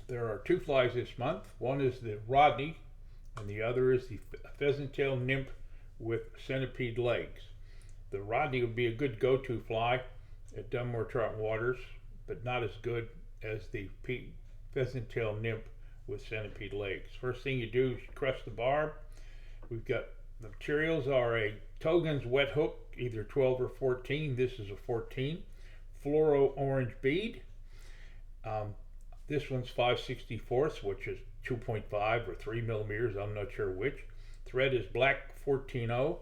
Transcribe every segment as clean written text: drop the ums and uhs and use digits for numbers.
There are two flies this month. One is the Rodney, and the other is the pheasant tail nymph with centipede legs. The Rodney would be a good go-to fly at Dunmore trout waters, but not as good as the pheasant tail nymph with centipede legs. First thing you do is you crush the barb. We've got the materials are a Togens wet hook, either 12 or 14. This is a 14. Fluoro Orange bead. This one's 5/64, which is 2.5 or 3 millimeters. I'm not sure which. Thread is black 14-0.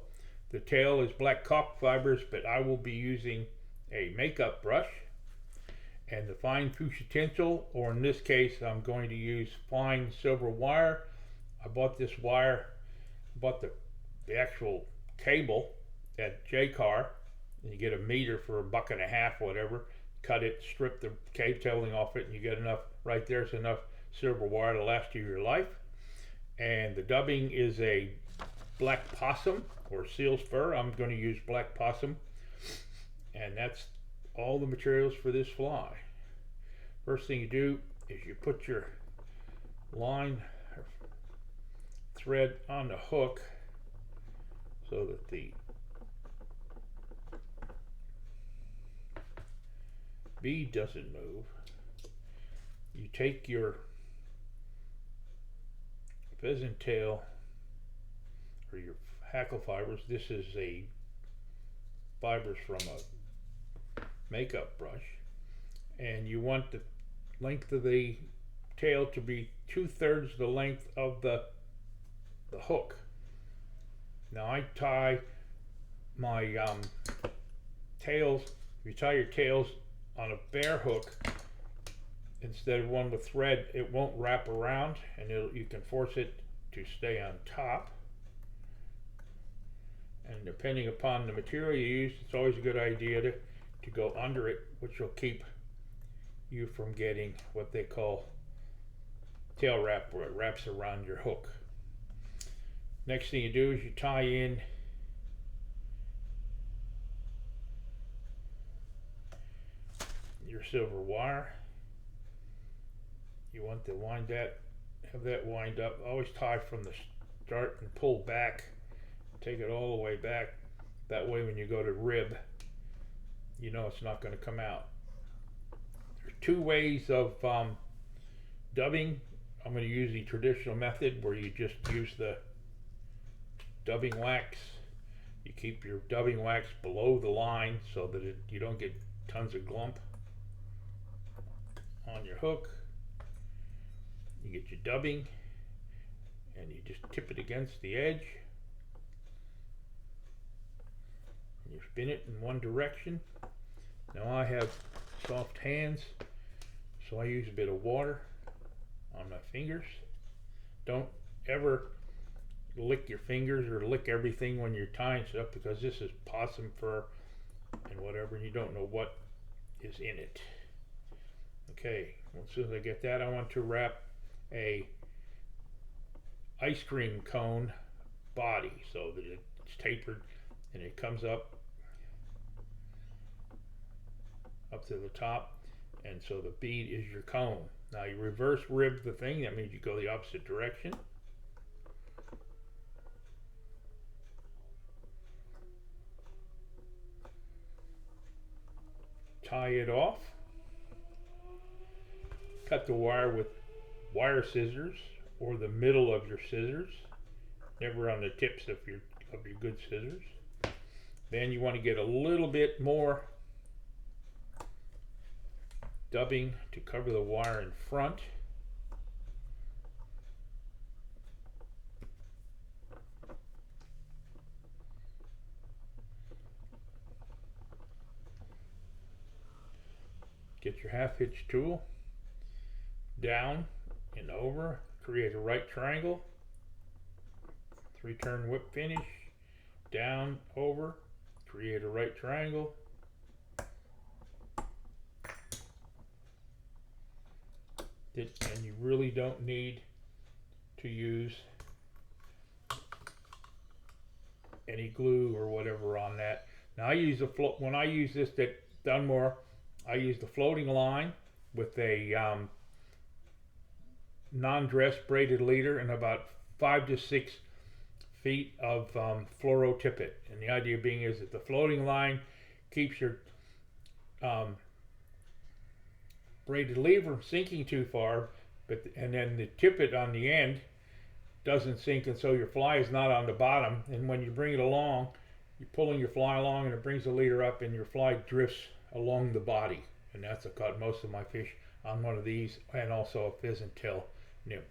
The tail is black copper fibers, but I will be using a makeup brush. And the fine Fuchsia tinsel, or in this case, I'm going to use fine silver wire. I bought this wire, bought the actual cable at J-Car, and you get a meter for $1.50, whatever. Cut it, strip the cave tailing off it, and you get enough, right there's enough silver wire to last you your life. And the dubbing is a black possum or seal's fur. I'm going to use black possum, and that's all the materials for this fly. First thing you do is you put your line thread on the hook so that the bead doesn't move. You take your pheasant tail or your hackle fibers. This is a fibers from a makeup brush, and you want the length of the tail to be 2/3 the length of the hook. Now I tie my tails. If you tie your tails on a bare hook instead of one with thread, it won't wrap around, and you can force it to stay on top. And depending upon the material you use, it's always a good idea to go under it, which will keep you from getting what they call tail wrap, where it wraps around your hook. Next thing you do is you tie in your silver wire. You want to have that wind up. Always tie from the start and pull back. Take it all the way back. That way when you go to rib, you know it's not going to come out. There's two ways of dubbing. I'm going to use the traditional method where you just use the dubbing wax. You keep your dubbing wax below the line so that you don't get tons of glump on your hook. You get your dubbing and you just tip it against the edge. And you spin it in one direction. Now I have soft hands, so I use a bit of water on my fingers. Don't ever lick your fingers or lick everything when you're tying stuff, because this is possum fur and whatever, and you don't know what is in it. Okay, well, as soon as I get that, I want to wrap a ice cream cone body so that it's tapered and it comes up to the top, and so the bead is your cone. Now you reverse rib the thing. That means you go the opposite direction. Tie it off. Cut the wire with wire scissors or the middle of your scissors, never on the tips of your good scissors. Then you want to get a little bit more dubbing to cover the wire in front. Get your half hitch tool, down and over, create a right triangle, 3-turn whip finish, down, over, create a right triangle, and you really don't need to use any glue or whatever on that. Now I use when I use this at Dunmore, I use the floating line with a non-dress braided leader and about 5 to 6 feet of fluoro tippet. And the idea being is that the floating line keeps your braided leader from sinking too far, and then the tippet on the end doesn't sink, and so your fly is not on the bottom. And when you bring it along, you're pulling your fly along, and it brings the leader up, and your fly drifts along the body. And that's what caught most of my fish on one of these, and also a pheasant tail nymph.